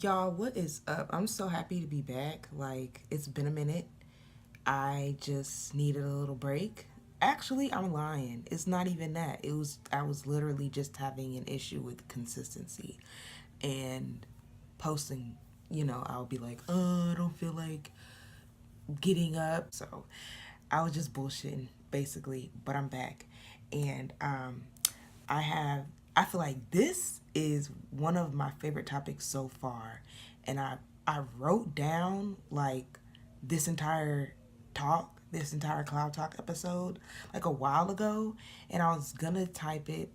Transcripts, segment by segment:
Y'all, what is up? I'm so happy to be back. Like, it's been a minute. I just needed a little break. Actually, I'm lying. It's not even that. I was literally just having an issue with consistency and posting. I'll be like, I don't feel like getting up. So I was just bullshitting, basically, but I'm back. And I have, I feel like this is one of my favorite topics so far. And I wrote down like this entire this entire Cloud Talk episode like a while ago. And I was gonna type it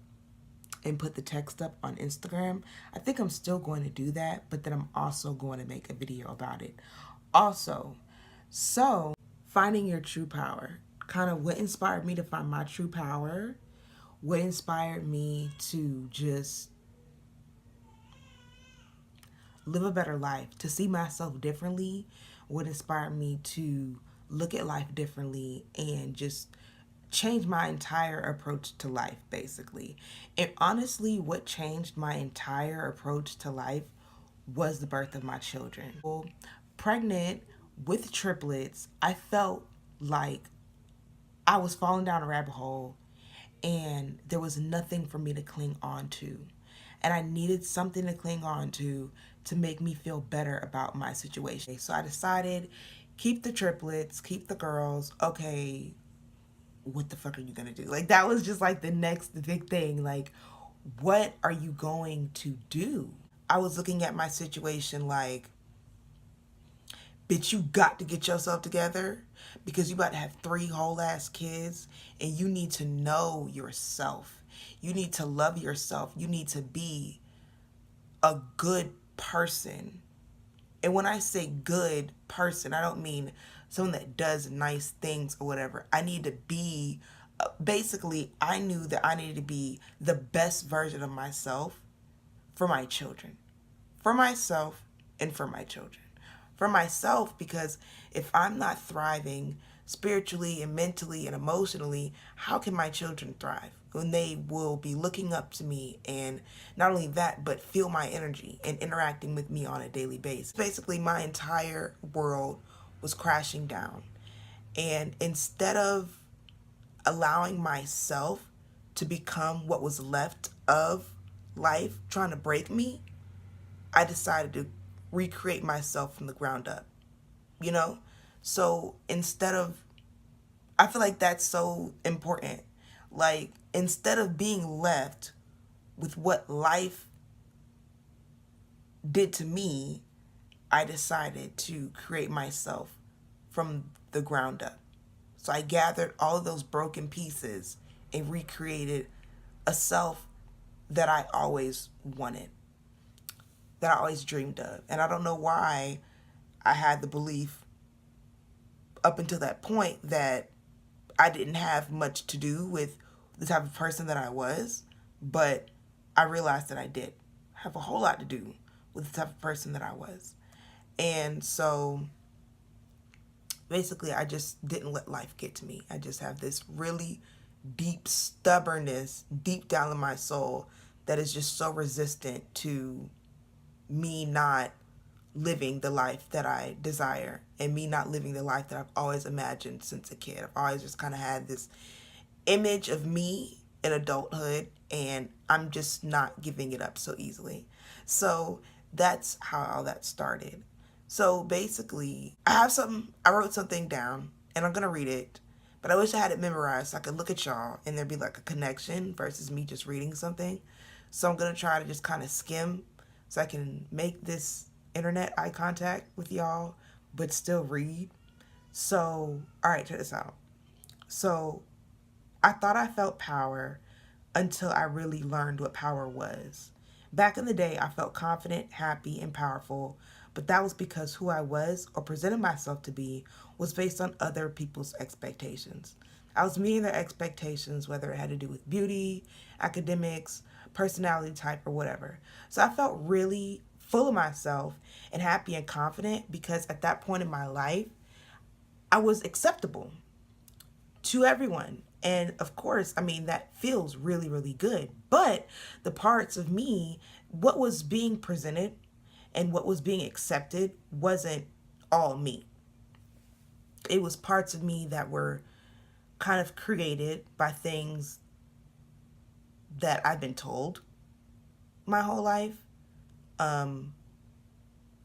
and put the text up on Instagram. I think I'm still going to do that, but then I'm also going to make a video about it. Also, so finding your true power, kind of what inspired me to find my true power, what inspired me to just live a better life, to see myself differently, what inspired me to look at life differently and just changed my entire approach to life, basically. And honestly, what changed my entire approach to life was the birth of my children. Well, pregnant with triplets, I felt like I was falling down a rabbit hole and there was nothing for me to cling on to. And I needed something to cling on to make me feel better about my situation. So I decided, keep the triplets, keep the girls. Okay, what the fuck are you gonna do? Like, that was just like the next big thing. Like, what are you going to do? I was looking at my situation like, bitch, you got to get yourself together because you about to have three whole ass kids and you need to know yourself. You need to love yourself. You need to be a good person. And when I say good person, I don't mean someone that does nice things or whatever. I need to be, basically, I knew that I needed to be the best version of myself for my children. For myself and for my children. For myself, because if I'm not thriving spiritually and mentally and emotionally, how can my children thrive when they will be looking up to me and not only that, but feel my energy and interacting with me on a daily basis? Basically, my entire world was crashing down. And instead of allowing myself to become what was left of life trying to break me, I decided to recreate myself from the ground up, you know? So instead of, I feel like that's so important. Like, instead of being left with what life did to me, I decided to create myself from the ground up. So I gathered all of those broken pieces and recreated a self that I always wanted, that I always dreamed of. And I don't know why I had the belief up until that point that I didn't have much to do with the type of person that I was, but I realized that I did have a whole lot to do with the type of person that I was. And so basically, I just didn't let life get to me. I just have this really deep stubbornness deep down in my soul that is just so resistant to me not living the life that I desire and me not living the life that I've always imagined since a kid. I've always just kind of had this image of me in adulthood and I'm just not giving it up so easily. So that's how all that started. So basically, I wrote something down and I'm going to read it, but I wish I had it memorized so I could look at y'all and there'd be like a connection versus me just reading something. So I'm going to try to just kind of skim so I can make this internet eye contact with y'all, but still read. So, all right, check this out. So, I thought I felt power until I really learned what power was. Back in the day, I felt confident, happy, and powerful, but that was because who I was or presented myself to be was based on other people's expectations. I was meeting their expectations, whether it had to do with beauty, academics, personality type, or whatever. So I felt really full of myself and happy and confident because at that point in my life, I was acceptable to everyone. And of course, I mean, that feels really, really good. But the parts of me, what was being presented And what was being accepted wasn't all me. It was parts of me that were kind of created by things that I've been told my whole life,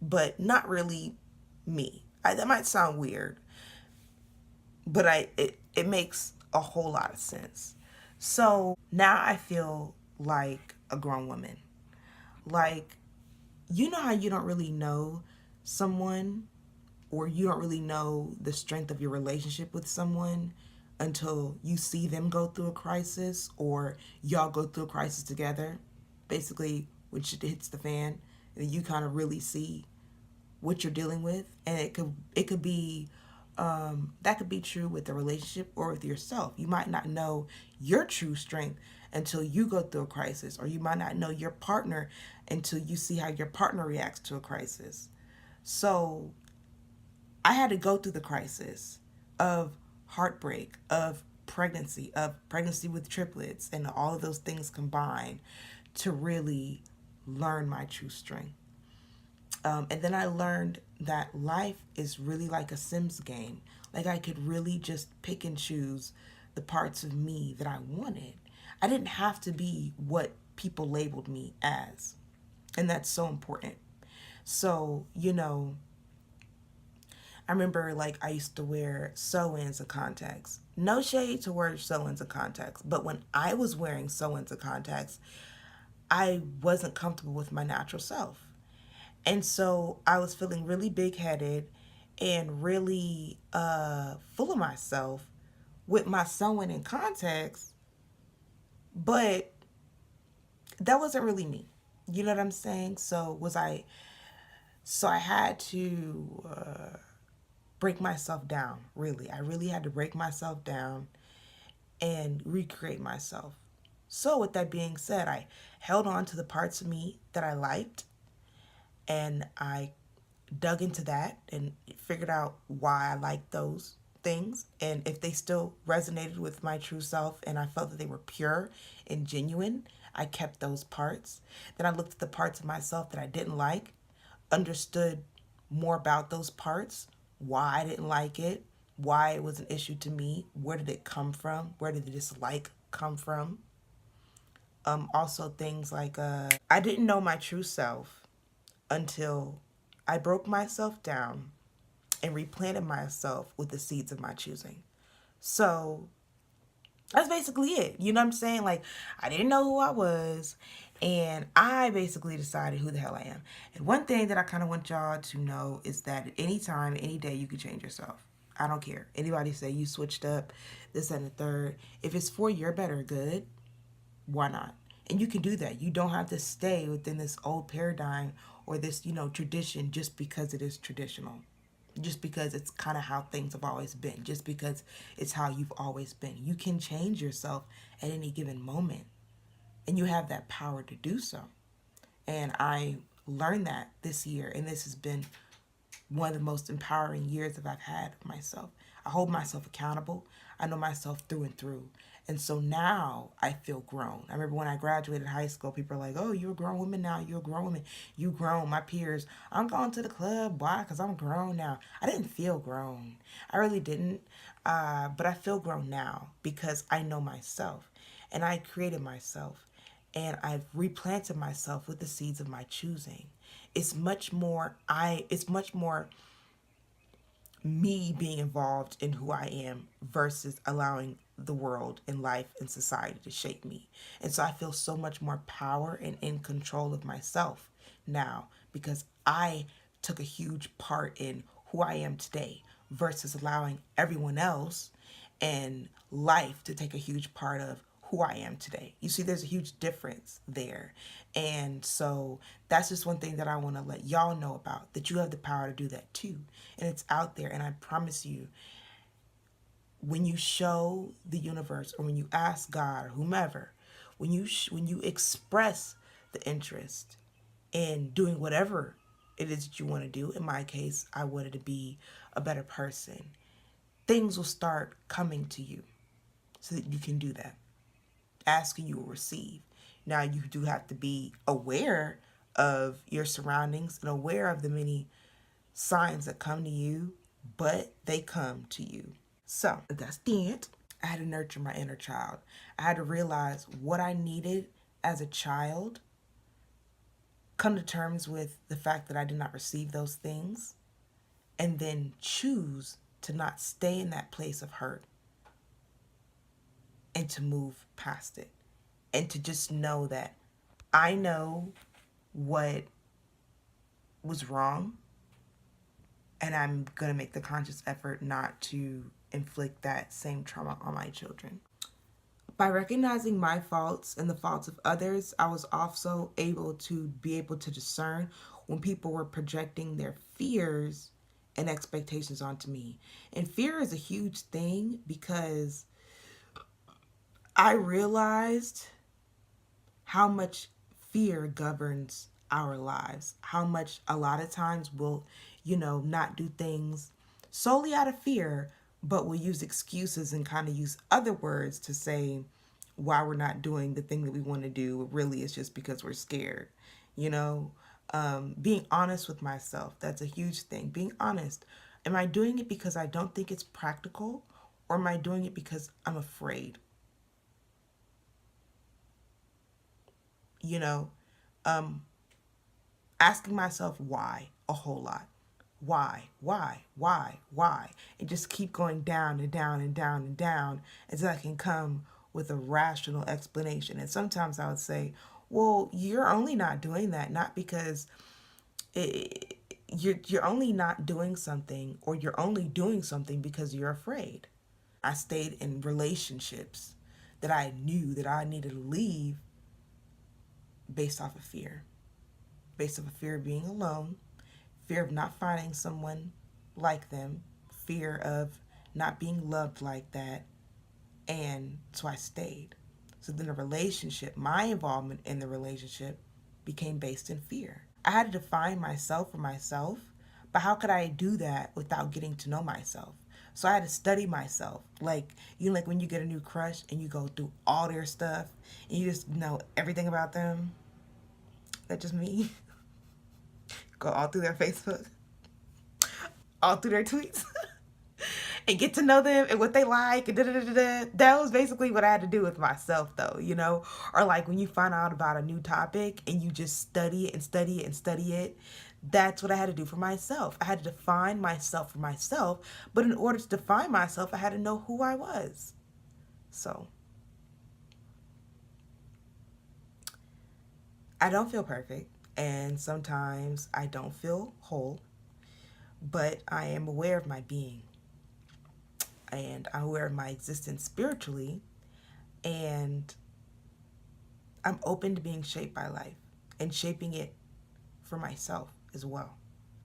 but not really me. That might sound weird, but it makes a whole lot of sense. So now I feel like a grown woman. Like, you know how you don't really know someone, or you don't really know the strength of your relationship with someone until you see them go through a crisis, or y'all go through a crisis together. Basically, when shit hits the fan, and you kind of really see what you're dealing with. And it could be that could be true with the relationship or with yourself. You might not know your true strength until you go through a crisis, or you might not know your partner until you see how your partner reacts to a crisis. So I had to go through the crisis of heartbreak, of pregnancy with triplets, and all of those things combined to really learn my true strength. And then I learned that life is really like a Sims game. Like, I could really just pick and choose the parts of me that I wanted. I didn't have to be what people labeled me as. And that's so important. So, I remember, like, I used to wear sew-ins and contacts. No shade to wear sew-ins and contacts, but when I was wearing sew-ins and contacts, I wasn't comfortable with my natural self. And so I was feeling really big headed and really full of myself with my sewing and contacts, but that wasn't really me. You know what I'm saying? So I had to break myself down, really. I really had to break myself down and recreate myself. So, with that being said, I held on to the parts of me that I liked, and I dug into that and figured out why I liked those things, and if they still resonated with my true self and I felt that they were pure and genuine, I kept those parts. Then I looked at the parts of myself that I didn't like, understood more about those parts, why I didn't like it, why it was an issue to me, where did it come from, where did the dislike come from. Also things like I didn't know my true self until I broke myself down and replanted myself with the seeds of my choosing. So that's basically it. You know what I'm saying? Like, I didn't know who I was, and I basically decided who the hell I am. And one thing that I kind of want y'all to know is that at any time, any day, you can change yourself. I don't care. Anybody say you switched up, this and the third. If it's for your better good, why not? And you can do that. You don't have to stay within this old paradigm or this, tradition just because it is traditional. Just because it's kind of how things have always been. Just because it's how you've always been. You can change yourself at any given moment. And you have that power to do so. And I learned that this year. And this has been one of the most empowering years that I've had of myself. I hold myself accountable. I know myself through and through. And so now I feel grown. I remember when I graduated high school, people are like, oh, you're a grown woman now. You're a grown woman. You grown. My peers, I'm going to the club. Why? Because I'm grown now. I didn't feel grown. I really didn't. But I feel grown now because I know myself. And I created myself. And I've replanted myself with the seeds of my choosing. It's much more me being involved in who I am versus allowing the world and life and society to shape me. And so I feel so much more power and in control of myself now because I took a huge part in who I am today versus allowing everyone else and life to take a huge part of who I am today. You see, there's a huge difference there. And so that's just one thing that I want to let y'all know about, that you have the power to do that too. And it's out there. And I promise you, when you show the universe or when you ask God or whomever, when you express the interest in doing whatever it is that you want to do, in my case, I wanted to be a better person, things will start coming to you so that you can do that. Asking, you will receive. Now, you do have to be aware of your surroundings and aware of the many signs that come to you, but they come to you. So that's it. I had to nurture my inner child. I had to realize what I needed as a child, come to terms with the fact that I did not receive those things, and then choose to not stay in that place of hurt and to move past it. And to just know that I know what was wrong, and I'm going to make the conscious effort not to inflict that same trauma on my children. By recognizing my faults and the faults of others, I was also able to discern when people were projecting their fears and expectations onto me. And fear is a huge thing because I realized how much fear governs our lives, how much a lot of times we'll, not do things solely out of fear, but we'll use excuses and kind of use other words to say why we're not doing the thing that we want to do. Really, it's just because we're scared, you know? Being honest with myself, that's a huge thing. Being honest. Am I doing it because I don't think it's practical, or am I doing it because I'm afraid? You know, asking myself why a whole lot. Why? And just keep going down and down and down and down until I can come with a rational explanation. And sometimes I would say, well, you're only not doing that, not because you're only not doing something, or you're only doing something because you're afraid. I stayed in relationships that I knew that I needed to leave based off of fear. Based off of fear of being alone, fear of not finding someone like them, fear of not being loved like that. And so I stayed. So then the relationship, my involvement in the relationship became based in fear. I had to define myself for myself, but how could I do that without getting to know myself? So I had to study myself. Like, like when you get a new crush and you go through all their stuff and you just know everything about them. That's just me. Go all through their Facebook, all through their tweets, and get to know them and what they like and da-da-da-da-da. That was basically what I had to do with myself, though, Or like when you find out about a new topic and you just study it and study it and study it. That's what I had to do for myself. I had to define myself for myself, but in order to define myself, I had to know who I was. So I don't feel perfect, and sometimes I don't feel whole, but I am aware of my being, and I'm aware of my existence spiritually, and I'm open to being shaped by life and shaping it for myself as well.